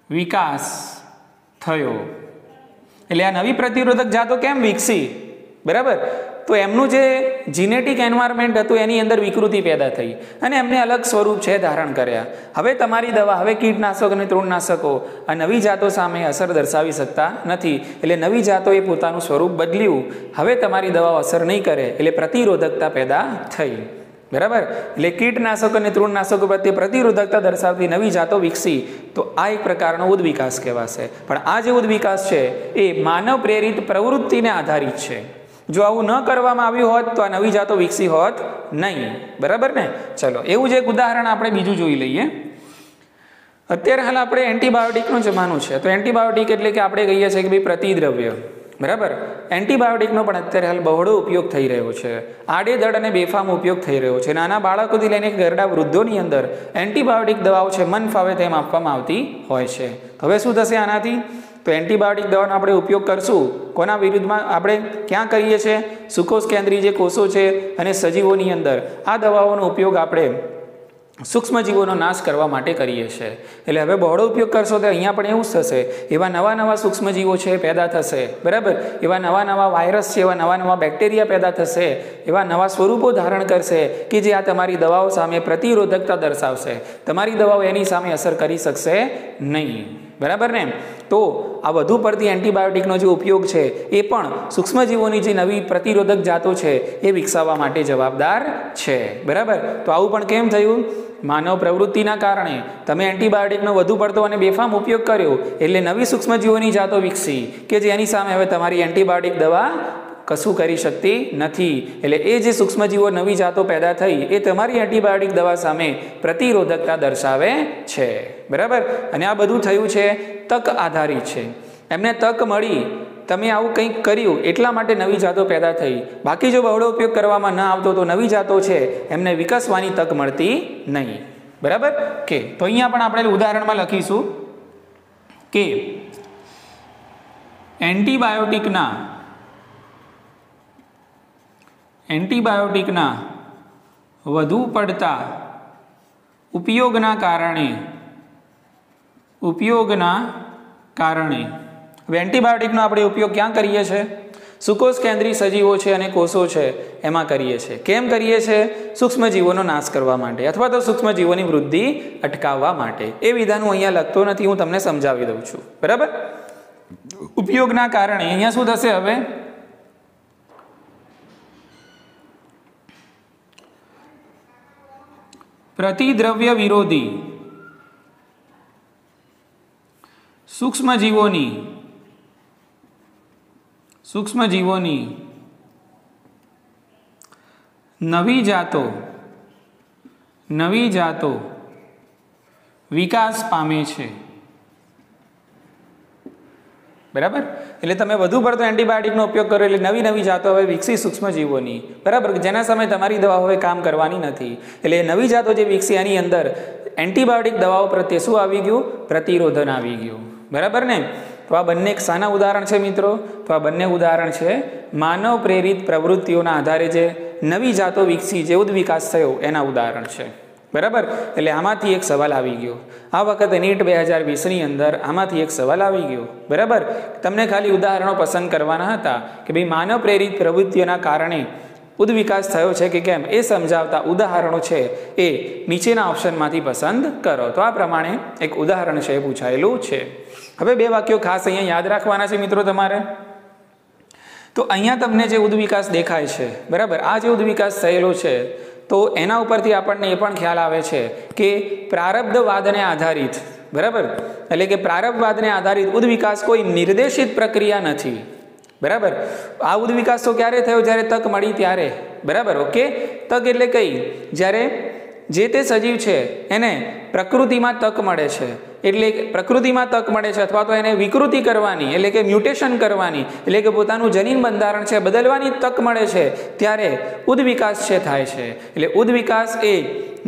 વિકાસ થયો. એટલે આ નવી પ્રતિરોધક જાતો કેમ વિકસી? બરાબર, તો એમનું જે જીનેટિક એન્વાયરમેન્ટ હતું એની અંદર વિકૃતિ પેદા થઈ અને એમને અલગ સ્વરૂપ છે ધારણ કર્યા. હવે તમારી દવા, હવે કીટનાશક અને તૃણનાશકો આ નવી જાતો સામે અસર દર્શાવી શકતા નથી. એટલે નવી જાતોએ પોતાનું સ્વરૂપ બદલ્યું. હવે તમારી દવાઓ અસર નહીં કરે એટલે પ્રતિરોધકતા પેદા થઈ. બરાબર, એટલે કીટનાશક અને તૃણનાશકો પ્રત્યે પ્રતિરોધકતા દર્શાવતી નવી જાતો વિકસી. તો આ એક પ્રકારનો ઉદ્વિકાસ કહેવાશે. પણ આ જે ઉદ્વિકાસ છે એ માનવ પ્રેરિત પ્રવૃત્તિને આધારિત છે. જો આવું ન કરવામાં આવ્યું હોત તો આ નવી જાતો વિકસી હોત નહીં. બરાબર ને? ચલો, એવું જ એક ઉદાહરણ આપણે બીજું જોઈ લઈએ. અત્યારે હાલ આપણે એન્ટીબાયોટિકનો જમાનો છે. તો એન્ટીબાયોટિક એટલે કે આપણે કહીએ છીએ કે ભાઈ પ્રતિદ્રવ્ય. બરાબર, એન્ટીબાયોટિકનો પણ અત્યારે હાલ બહોળો ઉપયોગ થઈ રહ્યો છે. આડેધડ અને બેફામ ઉપયોગ થઈ રહ્યો છે. નાના બાળકોથી લઈને ઘરડા વૃદ્ધોની અંદર એન્ટીબાયોટિક દવાઓ છે મન ફાવે તેમ આપવામાં આવતી હોય છે. હવે શું થશે આનાથી? તો એન્ટીબાયોટિક દવાનો આપણે ઉપયોગ કરશું કોના વિરુદ્ધમાં? આપણે ક્યાં કરીએ છીએ? સુકોષકેન્દ્રી જે કોષો છે અને સજીવોની અંદર આ દવાઓનો ઉપયોગ આપણે સૂક્ષ્મજીવોનો નાશ કરવા માટે કરીએ છીએ. એટલે હવે બહોળો ઉપયોગ કરશો તો અહીંયા પણ એવું જ થશે. એવા નવા સૂક્ષ્મજીવો છે પેદા થશે. બરાબર, એવા નવા વાયરસ છે, એવા નવા બેક્ટેરિયા પેદા થશે, એવા નવા સ્વરૂપો ધારણ કરશે કે જે આ તમારી દવાઓ સામે પ્રતિરોધકતા દર્શાવશે. તમારી દવાઓ એની સામે અસર કરી શકશે નહીં. બરાબર ને? તો આ વધુ પડતી એન્ટીબાયોટિકનો જે ઉપયોગ છે એ પણ સૂક્ષ્મજીવોની જે નવી પ્રતિરોધક જાતો છે એ વિકસાવવા માટે જવાબદાર છે. બરાબર, તો આવું પણ કેમ થયું? માનવ પ્રવૃત્તિના કારણે તમે એન્ટીબાયોટિકનો વધુ પડતો અને બેફામ ઉપયોગ કર્યો એટલે નવી સૂક્ષ્મજીવોની જાતો વિકસી કે જેની સામે હવે તમારી એન્ટીબાયોટિક દવા કશું કરી શકતી નથી. એટલે એ જે સૂક્ષ્મજીવો નવી જાતો પેદા થઈ એ તમારી એન્ટીબાયોટિક દવા સામે પ્રતિરોધકતા દર્શાવે છે. બરાબર, અને આ બધું થયું છે તક આધારિત છે. એમને તક મળી, તમે આવું કંઈક કર્યું એટલા માટે નવી જાતો પેદા થઈ. બાકી જો બહોળો ઉપયોગ કરવામાં ન આવતો તો નવી જાતો છે એમને વિકસવાની તક મળતી નહીં. બરાબર કે? તો અહીંયા પણ આપણે ઉદાહરણમાં લખીશું કે એન્ટીબાયોટિકના વધુ પડતા ઉપયોગના કારણે હવે એન્ટીબાયોટિકનો આપણે ઉપયોગ ક્યાં કરીએ છીએ? સુકોષકેન્દ્રી સજીવો છે અને કોષો છે એમાં કરીએ છીએ. કેમ કરીએ છીએ? સૂક્ષ્મજીવોનો નાશ કરવા માટે અથવા તો સૂક્ષ્મજીવોની વૃદ્ધિ અટકાવવા માટે. એ વિધાન હું અહીંયા લખતો નથી, હું તમને સમજાવી દઉં છું. બરાબર, ઉપયોગના કારણે અહીંયા શું થશે? હવે પ્રતિદ્રવ્ય વિરોધી સૂક્ષ્મજીવોની નવી જાતો વિકાસ પામે છે. બરાબર, એટલે તમે વધુ પડતો એન્ટીબાયોટિકનો ઉપયોગ કરો એટલે નવી જાતો હવે વિકસી સૂક્ષ્મજીવોની. બરાબર, જેના સામે તમારી દવા હવે કામ કરવાની નથી. એટલે નવી જાતો જે વિકસી એની અંદર એન્ટીબાયોટિક દવાઓ પ્રત્યે શું આવી ગયું? પ્રતિરોધન આવી ગયું. બરાબર ને? તો આ બંને એક સાના ઉદાહરણ છે મિત્રો? તો આ બંને ઉદાહરણ છે માનવ પ્રેરિત પ્રવૃત્તિઓના આધારે જે નવી જાતો વિકસી, જે ઉદ્વિકાસ થયો એના ઉદાહરણ છે. બરાબર, એટલે આમાંથી એક સવાલ આવી ગયો આ વખતે નીટ 2020ની અંદર. આમાંથી એક સવાલ આવી ગયો. બરાબર, તમને ખાલી ઉદાહરણો પસંદ કરવાના હતા કે ભાઈ માનવ પ્રેરિત પ્રવૃત્તિઓના કારણે ઉદ્વિકાસ થયો છે કે કેમ એ સમજાવતા ઉદાહરણો છે એ નીચેના ઓપ્શનમાંથી પસંદ કરો. તો આ પ્રમાણે એક ઉદાહરણ છે એ પૂછાયેલું છે. હવે બે વાક્યો ખાસ અહીંયા યાદ રાખવાના છે મિત્રો તમારે. તો અહીંયા તમને જે ઉદ્વિકાસ દેખાય છે, બરાબર, આ જે ઉદ્વિકાસ થયેલો છે તો એના ઉપરથી આપણને એ પણ ખ્યાલ આવે છે કે પ્રારબ્ધવાદને આધારિત, બરાબર, એટલે કે પ્રારબ્ધવાદને આધારિત ઉદ્વિકાસ કોઈ નિર્દેશિત પ્રક્રિયા નથી, બરાબર. આ ઉદ્વિકાસ તો ક્યારે થયો? જ્યારે તક મળી ત્યારે, બરાબર. ઓકે, તક એટલે કઈ? જ્યારે જે તે સજીવ છે એને પ્રકૃતિમાં તક મળે છે, એટલે પ્રકૃતિમાં તક મળે છે અથવા તો એને વિકૃતિ કરવાની એટલે કે મ્યુટેશન કરવાની એટલે કે પોતાનું જનીન બંધારણ છે બદલવાની તક મળે છે, ત્યારે ઉદ્વિકાસ છે થાય છે. એટલે ઉદ્વિકાસ એ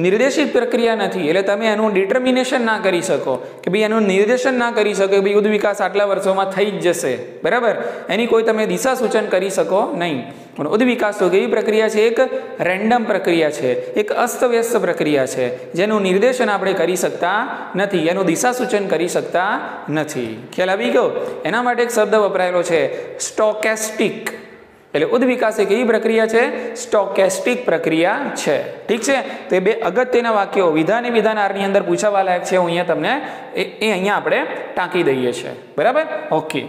નિર્દેશિત પ્રક્રિયા નથી, એટલે તમે એનું ડિટર્મિનેશન ના કરી શકો કે ભાઈ એનું નિર્દેશન ના કરી શકો કે ભાઈ ઉદ્વિકાસ આટલા વર્ષોમાં થઈ જ જશે, બરાબર. એની કોઈ તમે દિશા સૂચન કરી શકો નહીં. પણ ઉદ્વિકાસ તો કેવી પ્રક્રિયા છે? એક રેન્ડમ પ્રક્રિયા છે, એક અસ્તવ્યસ્ત પ્રક્રિયા છે, જેનું નિર્દેશન આપણે કરી શકતા નથી, એનું દિશા સૂચન કરી શકતા નથી. ખ્યાલ આવી ગયો? એના માટે એક શબ્દ વપરાયેલો છે સ્ટોકેસ્ટિક. એટલે ઉદ્વિકાસ એક એવી પ્રક્રિયા છે, સ્ટોકેસ્ટિક પ્રક્રિયા છે. ઠીક છે. તો એ બે અગત્યના વાક્યો વિધાન અને વિધાનારની અંદર પૂછાવા લાયક છે. હું અહીંયા તમને એ અહીંયા આપણે ટાંકી દઈએ છીએ, બરાબર. ઓકે,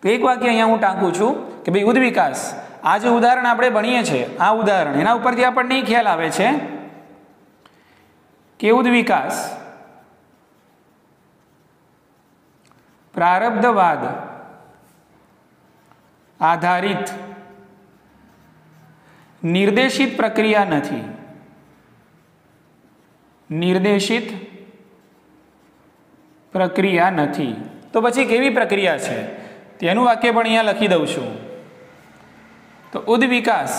તો એક વાક્ય અહીંયા હું ટાંકું છું કે ભાઈ ઉદ્વિકાસ, આ જે ઉદાહરણ આપણે ભણીએ છીએ, આ ઉદાહરણ એના ઉપરથી આપણને ખ્યાલ આવે છે કે ઉદ્વિકાસ પ્રારબ્ધવાદ આધારિત નિર્દેશિત પ્રક્રિયા નથી. નિર્દેશિત પ્રક્રિયા નથી. તો પછી કેવી પ્રક્રિયા છે તેનું વાક્ય પણ અહીંયા લખી દઉં છું. તો ઉદ્વિકાસ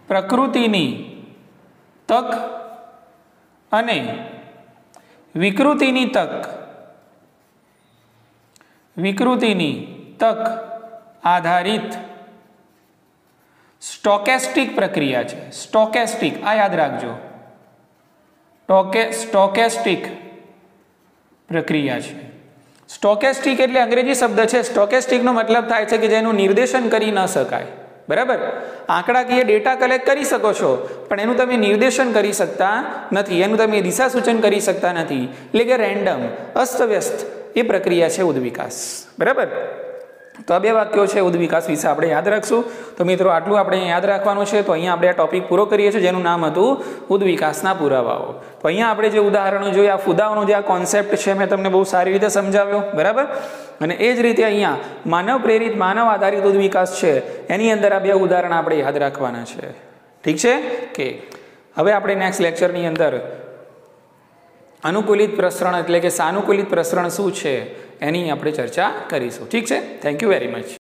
પ્રકૃતિની તક અને વિકૃતિની તક આધારિત સ્ટોકેસ્ટિક પ્રક્રિયા છે. સ્ટોકેસ્ટિક, આ યાદ રાખજો, સ્ટોકેસ્ટિક પ્રક્રિયા છે. સ્ટોકેસ્ટિક એટલે અંગ્રેજી શબ્દ છે. સ્ટોકેસ્ટિકનો મતલબ થાય છે કે જેનું નિર્દેશન કરી ન શકાય, બરાબર. આંકડાકીય ડેટા કલેક્ટ કરી શકો છો પણ એનું તમે નિર્દેશન કરી શકતા નથી, એનું તમે દિશા સૂચન કરી શકતા નથી, એટલે કે રેન્ડમ, અસ્તવ્યસ્ત એ પ્રક્રિયા છે ઉદ્વિકાસ, બરાબર. તો આ બે વાક્યો છે ઉદ્વિકાસ વિશે આપણે યાદ રાખશું. તો મિત્રો આટલું આપણે યાદ રાખવાનું છે. તો અહીંયા આપણે આ ટોપિક પૂરો કરીએ છીએ જેનું નામ હતું ઉદ્વિકાસના પુરાવાઓ. તો અહીંયા આપણે જે ઉદાહરણો જોયા, ફુદાઓનો જે આ કોન્સેપ્ટ છે મેં તમને બહુ સારી રીતે સમજાવ્યો, બરાબર. અને એ જ રીતે અહીંયા માનવ પ્રેરિત, માનવ આધારિત ઉદ્વિકાસ છે એની અંદર આ બે ઉદાહરણ આપણે યાદ રાખવાના છે. ઠીક છે કે હવે આપણે નેક્સ્ટ લેક્ચરની અંદર અનુકૂલિત પ્રસરણ એટલે કે સાનુકૂલિત પ્રસરણ શું છે એની આપણે ચર્ચા કરીશું. ઠીક છે. Thank you very much.